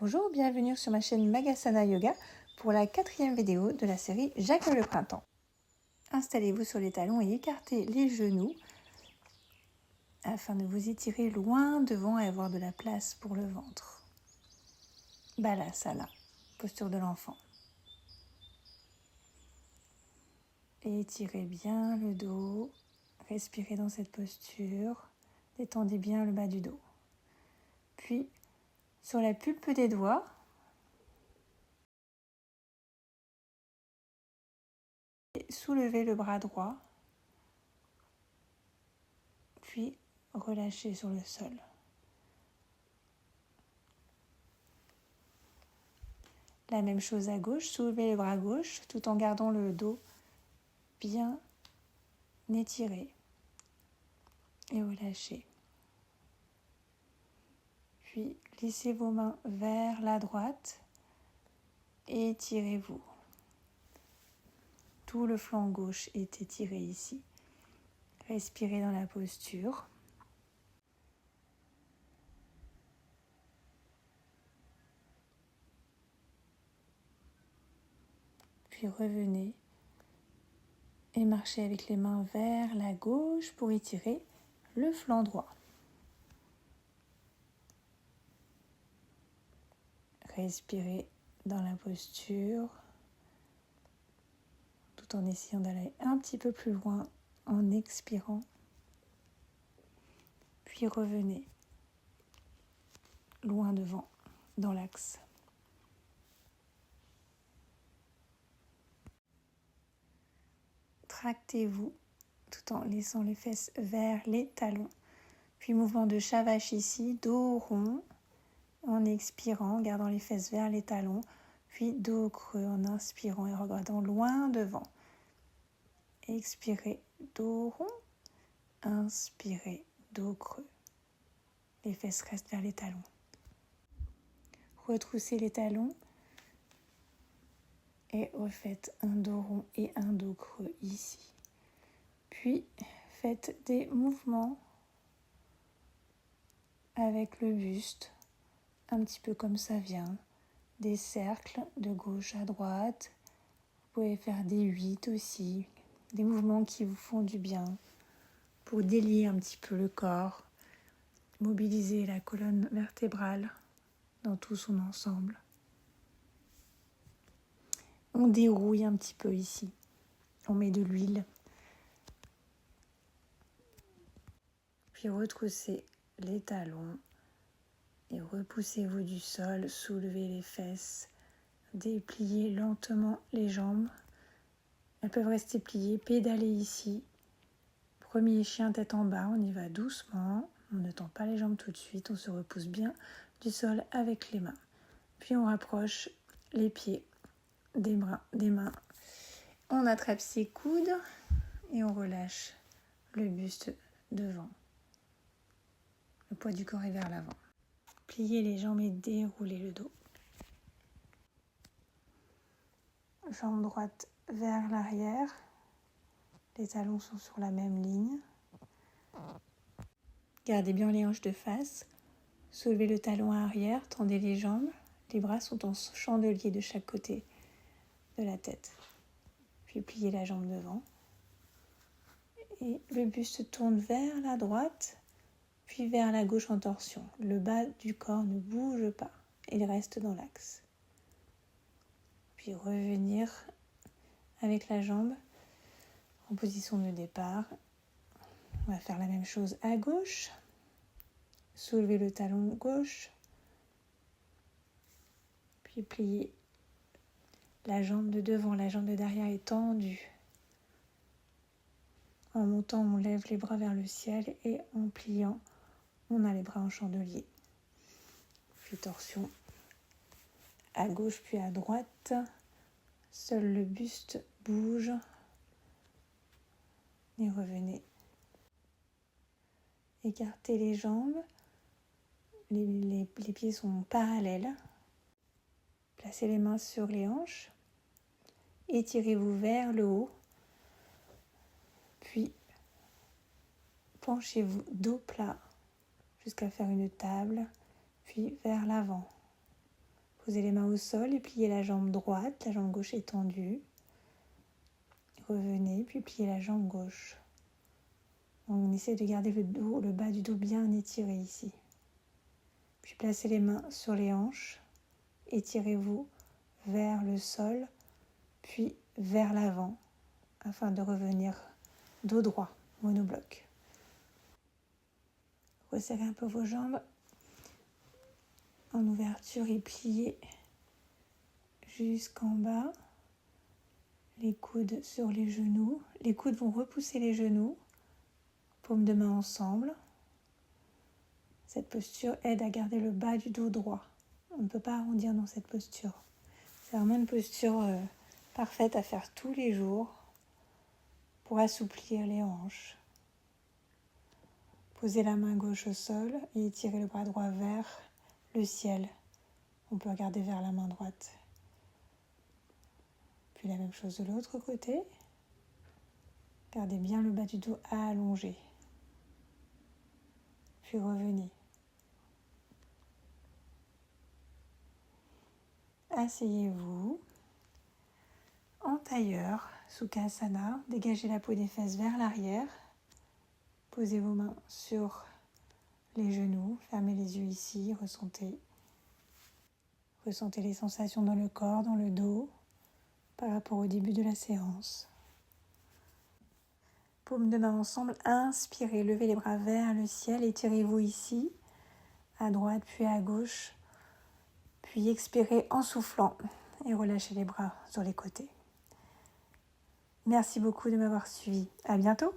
Bonjour, bienvenue sur ma chaîne Magasana Yoga pour la 4e vidéo de la série J'accueille le printemps. Installez-vous sur les talons et écartez les genoux afin de vous étirer loin devant et avoir de la place pour le ventre. Balasana, posture de l'enfant. Et étirez bien le dos, respirez dans cette posture, détendez bien le bas du dos. Puis, sur la pulpe des doigts, soulevez le bras droit, puis relâchez sur le sol. La même chose à gauche, soulevez le bras gauche tout en gardant le dos bien étiré et relâchez. Puis glissez vos mains vers la droite et étirez-vous. Tout le flanc gauche est étiré ici. Respirez dans la posture. Puis revenez et marchez avec les mains vers la gauche pour étirer le flanc droit. Respirez dans la posture tout en essayant d'aller un petit peu plus loin en expirant. Puis revenez loin devant dans l'axe. Tractez-vous tout en laissant les fesses vers les talons. Puis mouvement de Shavash ici, dos rond en expirant, gardant les fesses vers les talons. Puis dos creux en inspirant et regardant loin devant. Expirez, dos rond. Inspirez, dos creux. Les fesses restent vers les talons. Retroussez les talons. Et refaites un dos rond et un dos creux ici. Puis faites des mouvements avec le buste, un petit peu comme ça vient. Des cercles de gauche à droite. Vous pouvez faire des 8 aussi. Des mouvements qui vous font du bien pour délier un petit peu le corps. Mobiliser la colonne vertébrale dans tout son ensemble. On dérouille un petit peu ici. On met de l'huile. Puis retroussez les talons et repoussez-vous du sol. Soulevez les fesses. Dépliez lentement les jambes. Elles peuvent rester pliées. Pédalez ici. Premier chien tête en bas. On y va doucement. On ne tend pas les jambes tout de suite. On se repousse bien du sol avec les mains. Puis on rapproche les pieds des bras, des mains. On attrape ses coudes et on relâche le buste devant. Le poids du corps est vers l'avant. Pliez les jambes et déroulez le dos. Jambe droite vers l'arrière. Les talons sont sur la même ligne. Gardez bien les hanches de face. Soulevez le talon arrière, tendez les jambes. Les bras sont en chandelier de chaque côté de la tête. Puis pliez la jambe devant. Et le buste tourne vers la droite, puis vers la gauche en torsion. Le bas du corps ne bouge pas. Il reste dans l'axe. Puis revenir avec la jambe en position de départ. On va faire la même chose à gauche. Soulevez le talon gauche. Puis pliez la jambe de devant. La jambe de derrière est tendue. En montant, on lève les bras vers le ciel et en pliant, on a les bras en chandelier. Puis torsion à gauche puis à droite. Seul le buste bouge. Et revenez. Écartez les jambes. Les pieds sont parallèles. Placez les mains sur les hanches. Étirez-vous vers le haut. Puis penchez-vous dos plat jusqu'à faire une table. Puis vers l'avant. Posez les mains au sol et pliez la jambe droite, la jambe gauche étendue. Revenez, puis pliez la jambe gauche. On essaie de garder le bas du dos bien étiré ici. Puis placez les mains sur les hanches. Étirez-vous vers le sol, puis vers l'avant, afin de revenir dos droit, monobloc. Resserrez un peu vos jambes en ouverture et pliez jusqu'en bas. Les coudes sur les genoux. Les coudes vont repousser les genoux. Paumes de main ensemble. Cette posture aide à garder le bas du dos droit. On ne peut pas arrondir dans cette posture. C'est vraiment une posture parfaite à faire tous les jours pour assouplir les hanches. Posez la main gauche au sol et étirez le bras droit vers le ciel. On peut regarder vers la main droite. Puis la même chose de l'autre côté. Gardez bien le bas du dos allongé. Puis revenez. Asseyez-vous en tailleur, Sukhasana. Dégagez la peau des fesses vers l'arrière. Posez vos mains sur les genoux. Fermez les yeux ici. Ressentez les sensations dans le corps, dans le dos, par rapport au début de la séance. Paumes de main ensemble. Inspirez, levez les bras vers le ciel. Étirez-vous ici, à droite puis à gauche. Puis expirez en soufflant et relâchez les bras sur les côtés. Merci beaucoup de m'avoir suivi. À bientôt.